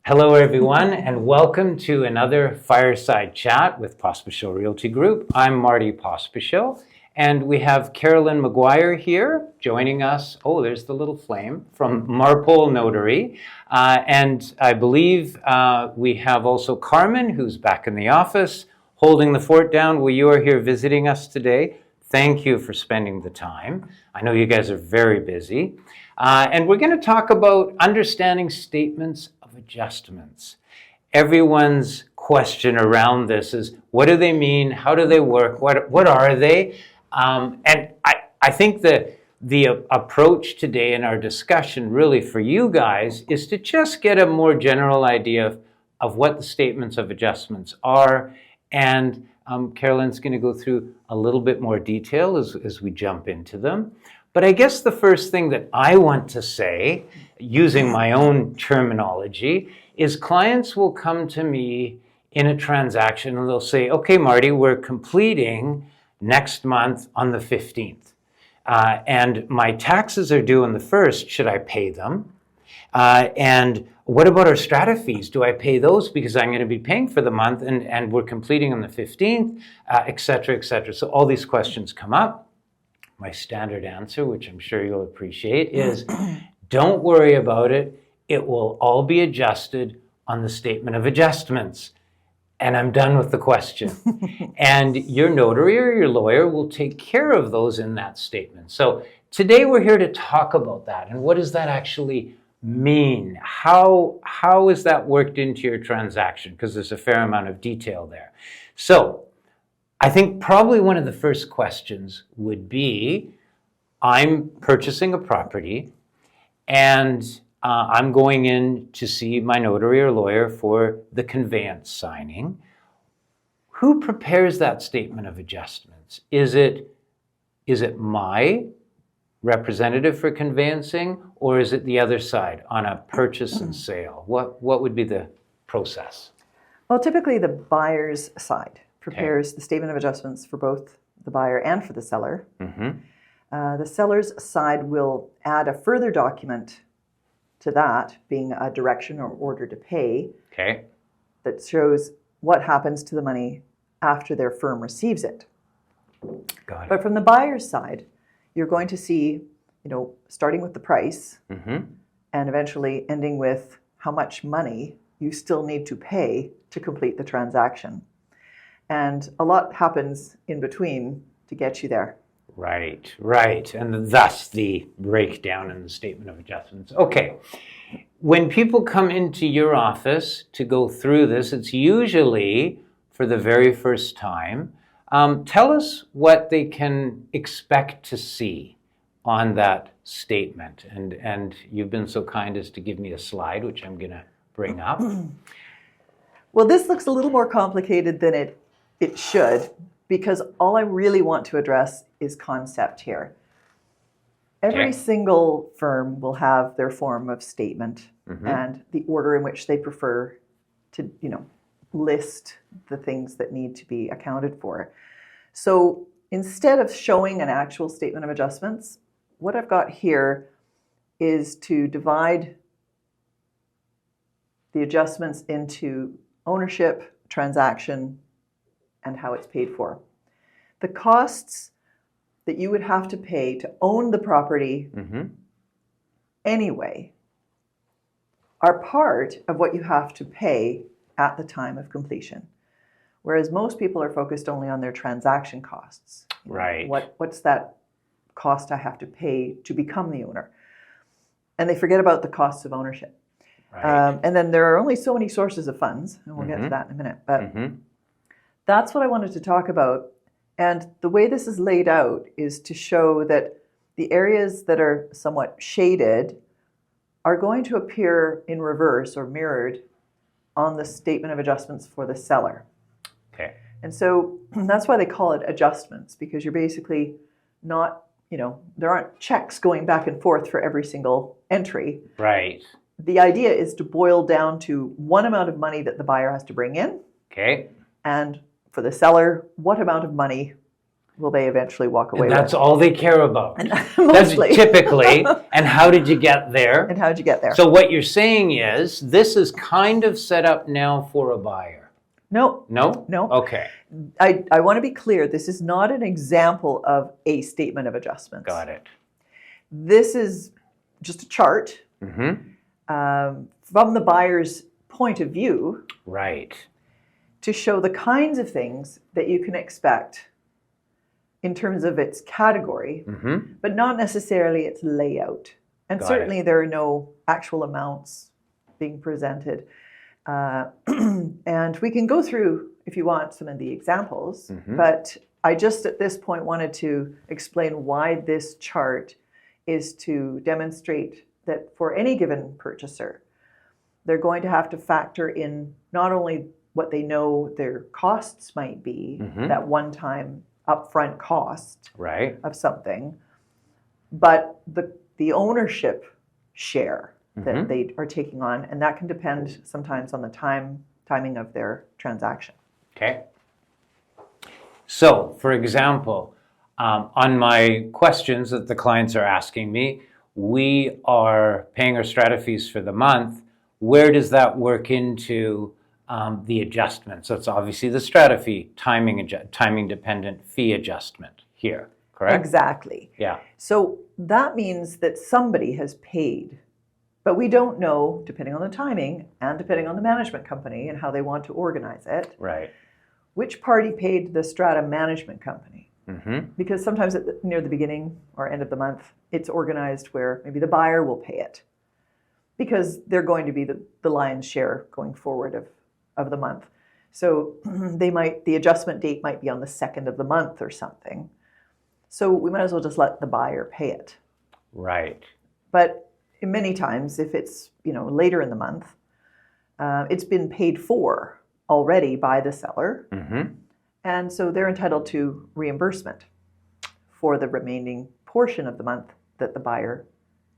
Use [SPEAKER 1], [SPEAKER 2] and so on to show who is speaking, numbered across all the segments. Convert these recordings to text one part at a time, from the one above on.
[SPEAKER 1] Hello, everyone, and welcome to another Fireside Chat with Pospischil Realty Group. I'm Marty Pospischil, and we have Carolynne Maguire here joining us. Oh, there's the little flame from Marpole Notary. And I believe we have also Carmen, who's back in the office, holding the fort down. Well, you are here visiting us today. Thank you for spending the time. I know you guys are very busy. And we're going to talk about understanding statements of adjustments. Everyone's question around this is, what do they mean? How do they work? What are they? And I think that the approach today in our discussion really for you guys is to just get a more general idea of what the statements of adjustments are. And Carolynne's going to go through a little bit more detail as we jump into them. But I guess the first thing that I want to say, using my own terminology, is clients will come to me in a transaction and they'll say, okay, Marty, we're completing next month on the 15th. And my taxes are due on the 1st. Should I pay them? And what about our strata fees? Do I pay those because I'm going to be paying for the month and we're completing on the 15th, et cetera, et cetera. So all these questions come up. My standard answer, which I'm sure you'll appreciate, is don't worry about it. It will all be adjusted on the statement of adjustments. And I'm done with the question. And your notary or your lawyer will take care of those in that statement. So today we're here to talk about that. And what does that actually mean? How is that worked into your transaction? Because there's a fair amount of detail there. So I think probably one of the first questions would be, I'm purchasing a property and I'm going in to see my notary or lawyer for the conveyance signing. Who prepares that statement of adjustments? Is it my representative for conveyancing, or is it the other side on a purchase and sale? What would be the process?
[SPEAKER 2] Well, typically the buyer's side prepares the statement of adjustments for both the buyer and for the seller. Mm-hmm. The seller's side will add a further document to that, being a direction or order to pay, that shows what happens to the money after their firm receives it.
[SPEAKER 1] Got it.
[SPEAKER 2] But from the buyer's side, you're going to see, starting with the price, mm-hmm. and eventually ending with how much money you still need to pay to complete the transaction. And a lot happens in between to get you there.
[SPEAKER 1] Right. And thus the breakdown in the statement of adjustments. Okay. When people come into your office to go through this, it's usually for the very first time. Tell us what they can expect to see on that statement. And you've been so kind as to give me a slide, which I'm going to bring up.
[SPEAKER 2] Well, this looks a little more complicated than it should, because all I really want to address is concept here. Every single firm will have their form of statement, mm-hmm. and the order in which they prefer to, list the things that need to be accounted for. So instead of showing an actual statement of adjustments, what I've got here is to divide the adjustments into ownership, transaction, and how it's paid for. The costs that you would have to pay to own the property, mm-hmm. anyway are part of what you have to pay at the time of completion. Whereas most people are focused only on their transaction costs.
[SPEAKER 1] Right.
[SPEAKER 2] What's that cost I have to pay to become the owner? And they forget about the costs of ownership. Right. And then there are only so many sources of funds, and we'll mm-hmm. get to that in a minute. But mm-hmm. that's what I wanted to talk about. And the way this is laid out is to show that the areas that are somewhat shaded are going to appear in reverse or mirrored on the statement of adjustments for the seller.
[SPEAKER 1] Okay.
[SPEAKER 2] And so that's why they call it adjustments, because you're basically not, there aren't checks going back and forth for every single entry.
[SPEAKER 1] Right.
[SPEAKER 2] The idea is to boil down to one amount of money that the buyer has to bring in.
[SPEAKER 1] Okay.
[SPEAKER 2] And for the seller, what amount of money will they eventually walk away
[SPEAKER 1] And that's
[SPEAKER 2] with.
[SPEAKER 1] all they care about.
[SPEAKER 2] And
[SPEAKER 1] That's
[SPEAKER 2] mostly.
[SPEAKER 1] typically. And how did you get there?
[SPEAKER 2] And how did you get there?
[SPEAKER 1] So what you're saying is this is kind of set up now for a buyer.
[SPEAKER 2] No.
[SPEAKER 1] No?
[SPEAKER 2] No.
[SPEAKER 1] Okay.
[SPEAKER 2] I want to be clear. This is not an example of a statement of adjustments.
[SPEAKER 1] Got it.
[SPEAKER 2] This is just a chart from the buyer's point of view.
[SPEAKER 1] Right.
[SPEAKER 2] To show the kinds of things that you can expect in terms of its category, but not necessarily its layout. And certainly there are no actual amounts being presented. And we can go through, if you want, some of the examples, but I just at this point wanted to explain why this chart is to demonstrate that for any given purchaser, they're going to have to factor in not only what they know their costs might be, that one-time upfront cost of something, but the ownership share that they are taking on, and that can depend sometimes on the timing of their transaction.
[SPEAKER 1] Okay. So, for example, on my questions that the clients are asking me, we are paying our strata fees for the month. Where does that work into the adjustment? So it's obviously the strata fee, timing-dependent fee adjustment here, correct?
[SPEAKER 2] Exactly.
[SPEAKER 1] Yeah.
[SPEAKER 2] So that means that somebody has paid, but we don't know, depending on the timing and depending on the management company and how they want to organize it,
[SPEAKER 1] Right.
[SPEAKER 2] which party paid the strata management company. Because sometimes near the beginning or end of the month, it's organized where maybe the buyer will pay it because they're going to be the lion's share going forward of the month. So the adjustment date might be on the 2nd of the month or something. So we might as well just let the buyer pay it.
[SPEAKER 1] Right.
[SPEAKER 2] But many times, if it's later in the month, it's been paid for already by the seller. And so they're entitled to reimbursement for the remaining portion of the month that the buyer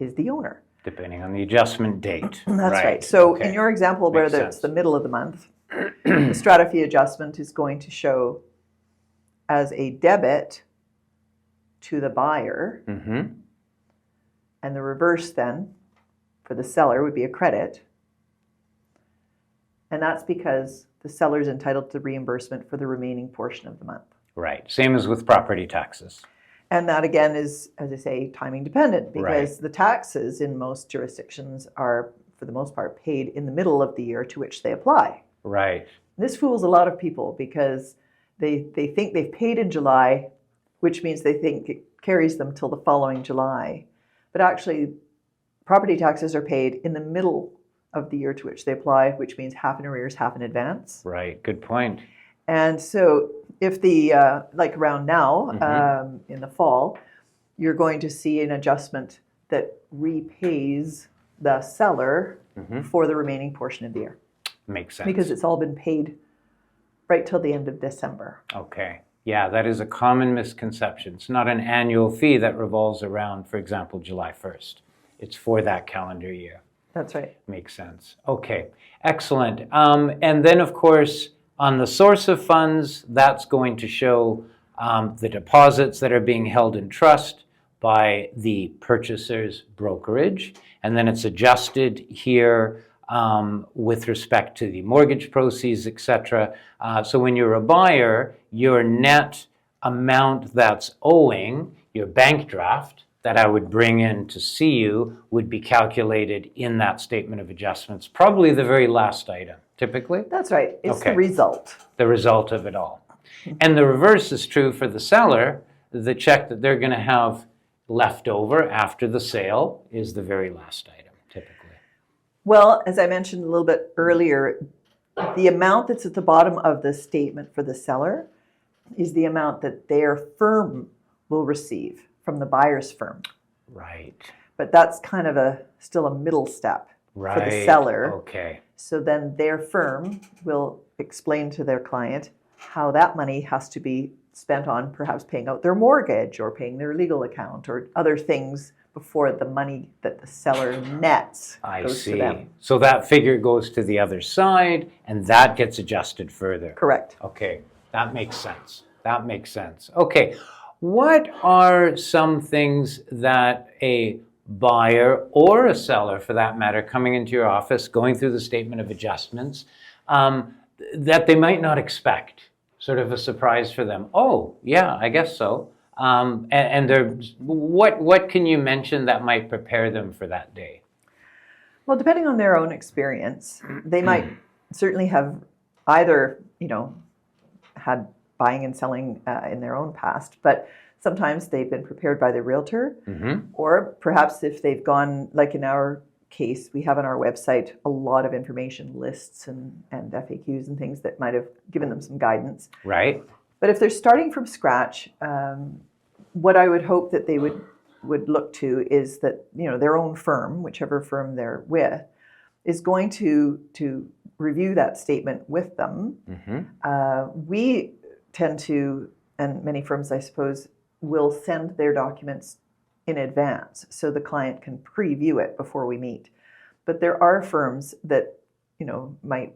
[SPEAKER 2] is the owner.
[SPEAKER 1] Depending on the adjustment date.
[SPEAKER 2] That's right. So in your example where it's the middle of the month, the strata fee adjustment is going to show as a debit to the buyer. And the reverse then for the seller would be a credit. And that's because the seller is entitled to reimbursement for the remaining portion of the month.
[SPEAKER 1] Right. Same as with property taxes.
[SPEAKER 2] And that, again, is, as I say, timing dependent because the taxes in most jurisdictions are, for the most part, paid in the middle of the year to which they apply.
[SPEAKER 1] Right.
[SPEAKER 2] This fools a lot of people because they think they've paid in July, which means they think it carries them till the following July. But actually, property taxes are paid in the middle of the year to which they apply, which means half in arrears, half in advance.
[SPEAKER 1] Right. Good point.
[SPEAKER 2] And so if like around now, in the fall, you're going to see an adjustment that repays the seller for the remaining portion of the year.
[SPEAKER 1] Makes sense.
[SPEAKER 2] Because it's all been paid right till the end of December.
[SPEAKER 1] Okay. Yeah, that is a common misconception. It's not an annual fee that revolves around, for example, July 1st. It's for that calendar year.
[SPEAKER 2] That's right.
[SPEAKER 1] Makes sense. Okay, excellent. And then, of course, on the source of funds, that's going to show the deposits that are being held in trust by the purchaser's brokerage. And then it's adjusted here with respect to the mortgage proceeds, etc. So when you're a buyer, your net amount that's owing, your bank draft, that I would bring in to see you would be calculated in that statement of adjustments, probably the very last item, typically.
[SPEAKER 2] That's right. It's the result.
[SPEAKER 1] The result of it all. And the reverse is true for the seller. The check that they're going to have left over after the sale is the very last item, typically.
[SPEAKER 2] Well, as I mentioned a little bit earlier, the amount that's at the bottom of the statement for the seller is the amount that their firm will receive from the buyer's firm.
[SPEAKER 1] Right.
[SPEAKER 2] But that's kind of still a middle step for the seller.
[SPEAKER 1] Okay.
[SPEAKER 2] So then their firm will explain to their client how that money has to be spent on perhaps paying out their mortgage or paying their legal account or other things before the money that the seller nets goes to them.
[SPEAKER 1] So that figure goes to the other side and that gets adjusted further.
[SPEAKER 2] Correct.
[SPEAKER 1] Okay, that makes sense. That makes sense. Okay. What are some things that a buyer or a seller, for that matter, coming into your office, going through the statement of adjustments, that they might not expect? Sort of a surprise for them. Oh, yeah, I guess so. And what can you mention that might prepare them for that day?
[SPEAKER 2] Well, depending on their own experience, they might certainly have either, had buying and selling in their own past, but sometimes they've been prepared by the realtor, or perhaps if they've gone, like in our case, we have on our website a lot of information, lists and FAQs and things that might have given them some guidance.
[SPEAKER 1] Right.
[SPEAKER 2] But if they're starting from scratch, what I would hope that they would look to is that their own firm, whichever firm they're with, is going to review that statement with them. We tend to, and many firms I suppose, will send their documents in advance so the client can preview it before we meet. But there are firms that might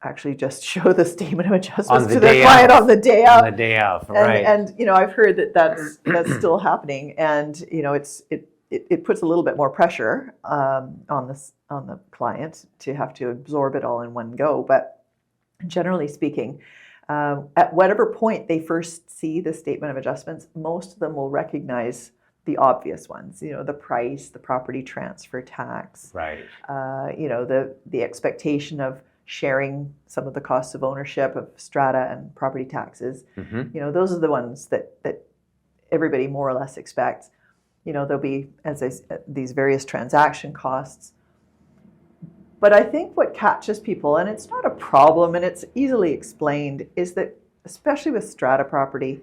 [SPEAKER 2] actually just show the statement of adjustments to their client on the day of.
[SPEAKER 1] On the day of, right.
[SPEAKER 2] And I've heard that that's still happening, and it puts a little bit more pressure on the client to have to absorb it all in one go. But generally speaking, at whatever point they first see the statement of adjustments, most of them will recognize the obvious ones. The price, the property transfer tax,
[SPEAKER 1] right.
[SPEAKER 2] The expectation of sharing some of the costs of ownership of strata and property taxes. Those are the ones that everybody more or less expects. There'll be, as I said, these various transaction costs. But I think what catches people, and it's not a problem and it's easily explained, is that especially with strata property,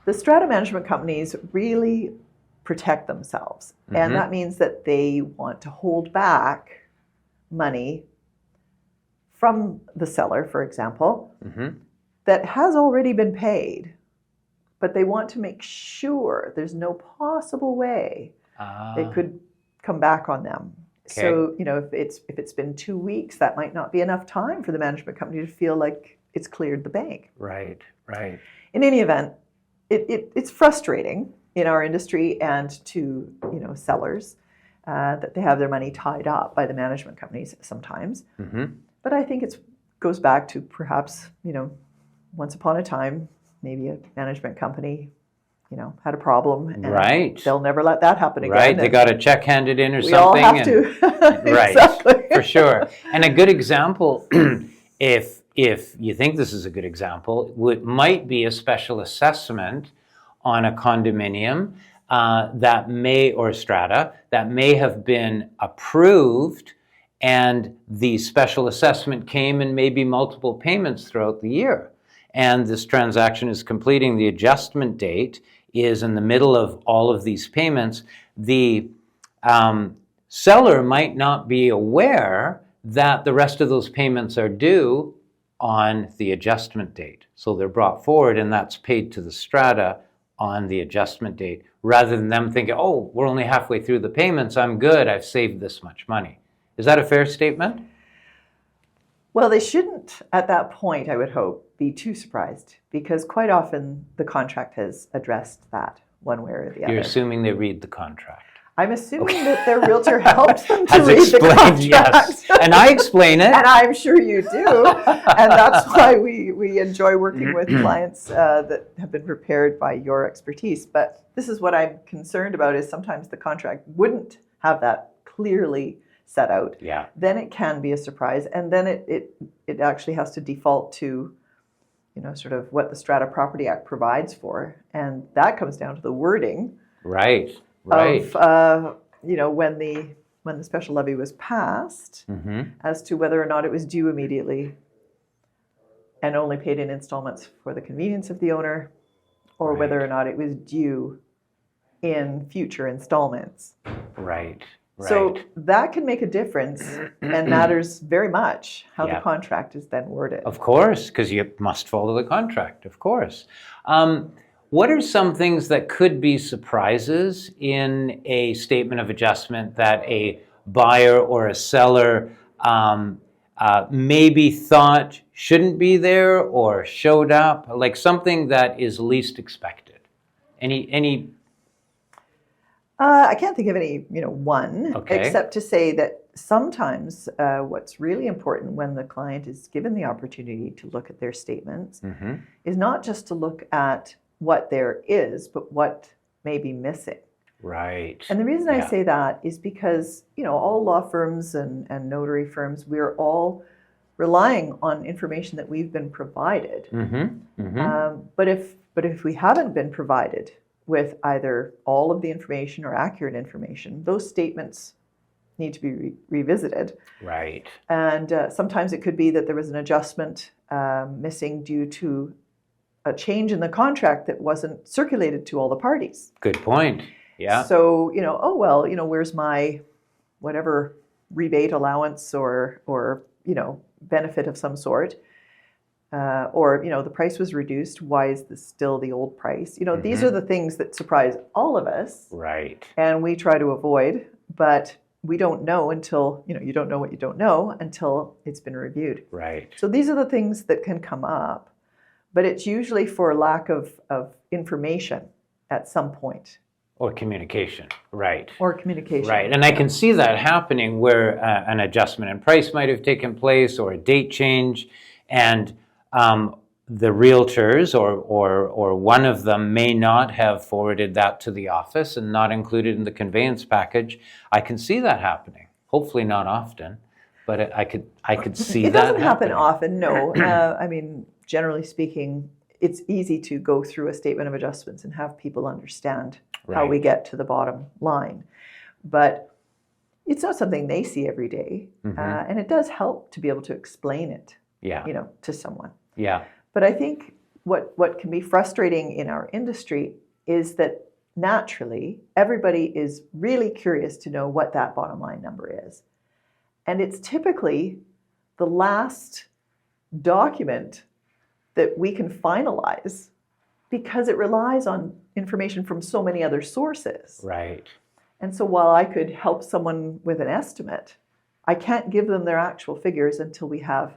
[SPEAKER 2] the strata management companies really protect themselves. And that means that they want to hold back money from the seller, for example, that has already been paid, but they want to make sure there's no possible way it could come back on them. Okay. So, if it's been 2 weeks, that might not be enough time for the management company to feel like it's cleared the bank.
[SPEAKER 1] Right.
[SPEAKER 2] In any event, it's frustrating in our industry and to sellers that they have their money tied up by the management companies sometimes. But I think it goes back to perhaps, once upon a time, maybe a management company, had a problem. And they'll never let that happen again.
[SPEAKER 1] Right. They got a check handed in or something.
[SPEAKER 2] We all have to.
[SPEAKER 1] Right.
[SPEAKER 2] Exactly.
[SPEAKER 1] For sure. And a good example, if you think this is a good example, might be a special assessment on a condominium or strata that may have been approved, and the special assessment came in maybe multiple payments throughout the year. And this transaction is completing. The adjustment date is in the middle of all of these payments. The seller might not be aware that the rest of those payments are due on the adjustment date. So they're brought forward and that's paid to the strata on the adjustment date, rather than them thinking, oh, we're only halfway through the payments, I'm good, I've saved this much money. Is that a fair statement?
[SPEAKER 2] Well, they shouldn't, at that point, I would hope, be too surprised, because quite often the contract has addressed that one way or the other.
[SPEAKER 1] You're assuming they read the contract.
[SPEAKER 2] I'm assuming that their realtor helps them to read the contract.
[SPEAKER 1] Yes. And I explain it.
[SPEAKER 2] And I'm sure you do. And that's why we enjoy working with clients that have been prepared by your expertise. But this is what I'm concerned about, is sometimes the contract wouldn't have that clearly set out.
[SPEAKER 1] Yeah.
[SPEAKER 2] Then it can be a surprise. And then it actually has to default to sort of what the Strata Property Act provides for. And that comes down to the wording.
[SPEAKER 1] Right.
[SPEAKER 2] Of when the special levy was passed, as to whether or not it was due immediately and only paid in installments for the convenience of the owner, or whether or not it was due in future installments.
[SPEAKER 1] Right.
[SPEAKER 2] So that can make a difference and matters very much how the contract is then worded.
[SPEAKER 1] Of course, because you must follow the contract, of course. What are some things that could be surprises in a statement of adjustment that a buyer or a seller maybe thought shouldn't be there or showed up, like something that is least expected? Any?
[SPEAKER 2] I can't think of any, one,
[SPEAKER 1] Okay.
[SPEAKER 2] except to say that sometimes what's really important when the client is given the opportunity to look at their statements is not just to look at what there is, but what may be missing.
[SPEAKER 1] Right.
[SPEAKER 2] And the reason I say that is because, all law firms and notary firms, we're all relying on information that we've been provided. But if we haven't been provided with either all of the information or accurate information, those statements need to be revisited.
[SPEAKER 1] Right.
[SPEAKER 2] And sometimes it could be that there was an adjustment missing due to a change in the contract that wasn't circulated to all the parties.
[SPEAKER 1] Good point. Yeah.
[SPEAKER 2] So, where's my whatever rebate allowance or benefit of some sort? Or the price was reduced. Why is this still the old price? These are the things that surprise all of us.
[SPEAKER 1] Right.
[SPEAKER 2] And we try to avoid, but we don't know until, you don't know what you don't know until it's been reviewed.
[SPEAKER 1] Right.
[SPEAKER 2] So these are the things that can come up, but it's usually for lack of information at some point.
[SPEAKER 1] Or communication, right.
[SPEAKER 2] Or communication.
[SPEAKER 1] Right, and I can see that happening where an adjustment in price might have taken place or a date change, and the realtors or one of them may not have forwarded that to the office and not included in the conveyance package. I can see that happening. Hopefully not often, but I could see that.
[SPEAKER 2] It doesn't happen
[SPEAKER 1] happening.
[SPEAKER 2] Often, no. Generally speaking, it's easy to go through a statement of adjustments and have people understand how we get to the bottom line. But it's not something they see every day. And it does help to be able to explain it, to someone.
[SPEAKER 1] Yeah.
[SPEAKER 2] But I think what can be frustrating in our industry is that naturally everybody is really curious to know what that bottom line number is. And it's typically the last document that we can finalize because it relies on information from so many other sources.
[SPEAKER 1] Right.
[SPEAKER 2] And so while I could help someone with an estimate, I can't give them their actual figures until we have,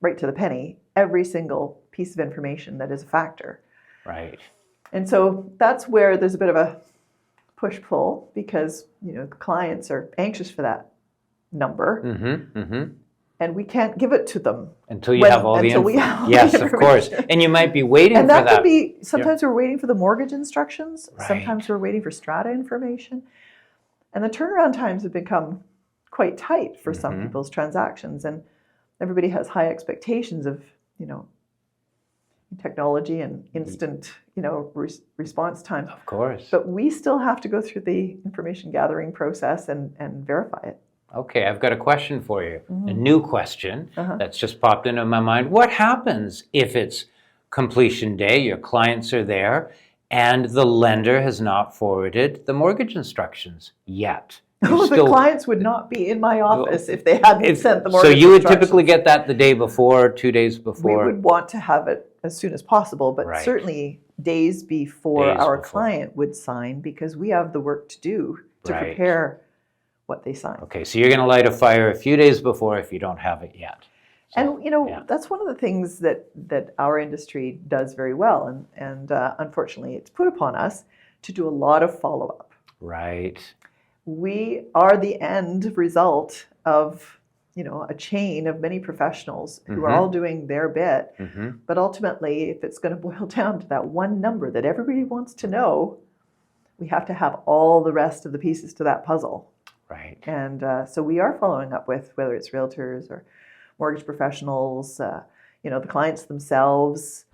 [SPEAKER 2] right to the penny, every single piece of information that is a factor.
[SPEAKER 1] Right.
[SPEAKER 2] And so that's where there's a bit of a push-pull because, the clients are anxious for that number. And we can't give it to them
[SPEAKER 1] until you have all the information. Yes, of course. And you might be waiting for that.
[SPEAKER 2] And that could be, sometimes we're waiting for the mortgage instructions.
[SPEAKER 1] Right.
[SPEAKER 2] Sometimes we're waiting for strata information. And the turnaround times have become quite tight for some people's transactions. And everybody has high expectations of, technology and instant, response time.
[SPEAKER 1] Of course.
[SPEAKER 2] But we still have to go through the information gathering process and verify it.
[SPEAKER 1] Okay, I've got a question for you. A new question that's just popped into my mind. What happens if it's completion day, your clients are there, and the lender has not forwarded the mortgage instructions yet?
[SPEAKER 2] The clients would not be in my office if they hadn't sent the mortgage instructions.
[SPEAKER 1] So you would typically get that the day before, 2 days before?
[SPEAKER 2] We would want to have it as soon as possible, but certainly days before our client would sign because we have the work to do to prepare what they sign.
[SPEAKER 1] Okay, so you're going to light a fire a few days before if you don't have it yet. So,
[SPEAKER 2] and that's one of the things that our industry does very well, and unfortunately, it's put upon us to do a lot of follow-up.
[SPEAKER 1] Right.
[SPEAKER 2] We are the end result of a chain of many professionals who are all doing their bit. But ultimately, if it's going to boil down to that one number that everybody wants to know, we have to have all the rest of the pieces to that puzzle.
[SPEAKER 1] Right.
[SPEAKER 2] And so we are following up with whether it's realtors or mortgage professionals, the clients themselves,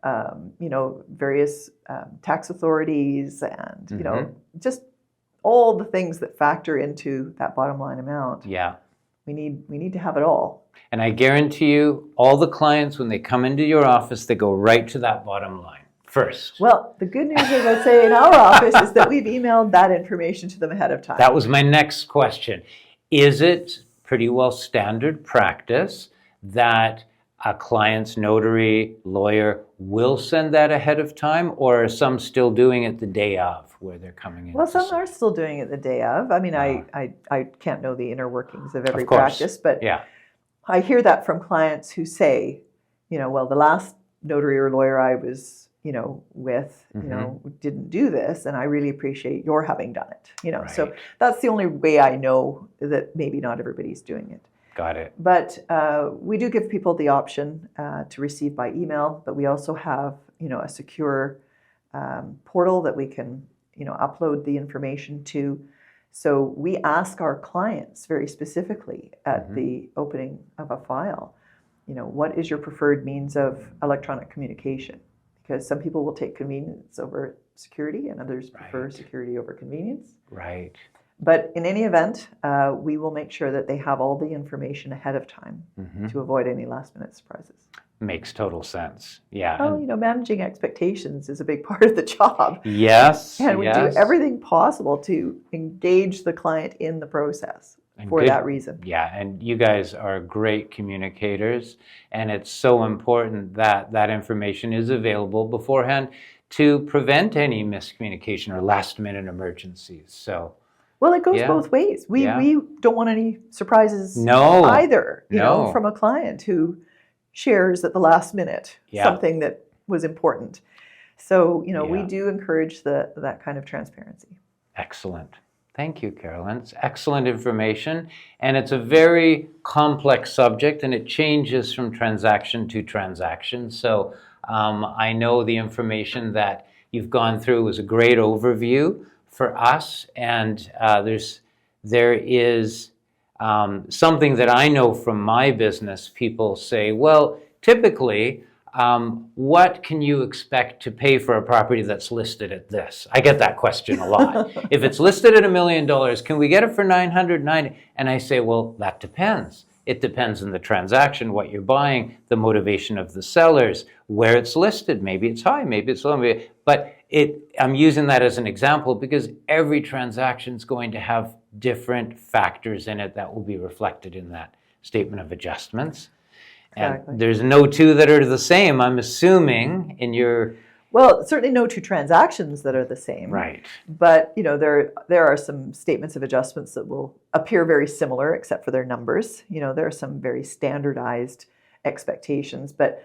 [SPEAKER 2] various tax authorities, and just all the things that factor into that bottom line amount.
[SPEAKER 1] Yeah.
[SPEAKER 2] We need to have it all.
[SPEAKER 1] And I guarantee you, all the clients, when they come into your office, they go right to that bottom line first.
[SPEAKER 2] Well, the good news is, I'd say, in our office is that we've emailed that information to them ahead of time.
[SPEAKER 1] That was my next question. Is it pretty well standard practice that a client's notary, lawyer will send that ahead of time, or are some still doing it the day of, where they're coming in?
[SPEAKER 2] Well, some are still doing it the day of. I mean, I can't know the inner workings of every
[SPEAKER 1] Of course.
[SPEAKER 2] practice, but
[SPEAKER 1] yeah.
[SPEAKER 2] I hear that from clients who say, well, the last notary or lawyer I was, with, didn't do this, and I really appreciate your having done it.
[SPEAKER 1] Right.
[SPEAKER 2] So that's the only way I know that maybe not everybody's doing it.
[SPEAKER 1] Got it.
[SPEAKER 2] But we do give people the option to receive by email, but we also have, a secure portal that we can, upload the information to. So we ask our clients very specifically at the opening of a file, what is your preferred means of electronic communication? Because some people will take convenience over security and others prefer security over convenience.
[SPEAKER 1] Right.
[SPEAKER 2] But in any event, we will make sure that they have all the information ahead of time to avoid any last-minute surprises.
[SPEAKER 1] Makes total sense. Yeah.
[SPEAKER 2] Oh, managing expectations is a big part of the job.
[SPEAKER 1] Yes.
[SPEAKER 2] And we do everything possible to engage the client in the process for that reason.
[SPEAKER 1] Yeah, and you guys are great communicators, and it's so important that that information is available beforehand to prevent any miscommunication or last-minute emergencies. So.
[SPEAKER 2] Well, it goes both ways. We don't want any surprises either, from a client who shares at the last minute something that was important. So, we do encourage that kind of transparency.
[SPEAKER 1] Excellent. Thank you, Carolynne. It's excellent information, and it's a very complex subject, and it changes from transaction to transaction. So I know the information that you've gone through was a great overview for us, and there is something that I know from my business. People say, well, typically, what can you expect to pay for a property that's listed at this? I get that question a lot. If it's listed at $1 million, can we get it for $990,000? And I say, well, that depends. It depends on the transaction, what you're buying, the motivation of the sellers, where it's listed. Maybe it's high, maybe it's low. But I'm using that as an example because every transaction is going to have different factors in it that will be reflected in that statement of adjustments.
[SPEAKER 2] Exactly.
[SPEAKER 1] And there's no two that are the same, I'm assuming, in your...
[SPEAKER 2] Well, certainly no two transactions that are the same.
[SPEAKER 1] Right.
[SPEAKER 2] But, there are some statements of adjustments that will appear very similar except for their numbers. There are some very standardized expectations. But,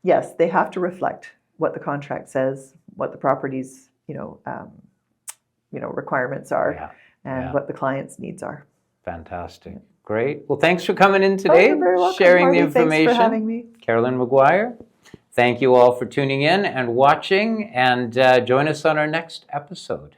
[SPEAKER 2] yes, they have to reflect what the contract says, what the property's, requirements are, and what the client's needs are.
[SPEAKER 1] Fantastic. Great. Well, thanks for coming in today,
[SPEAKER 2] you're very welcome,
[SPEAKER 1] sharing
[SPEAKER 2] Marty.
[SPEAKER 1] the information.
[SPEAKER 2] Thanks for having me.
[SPEAKER 1] Carolynne Maguire, thank you all for tuning in and watching, and join us on our next episode.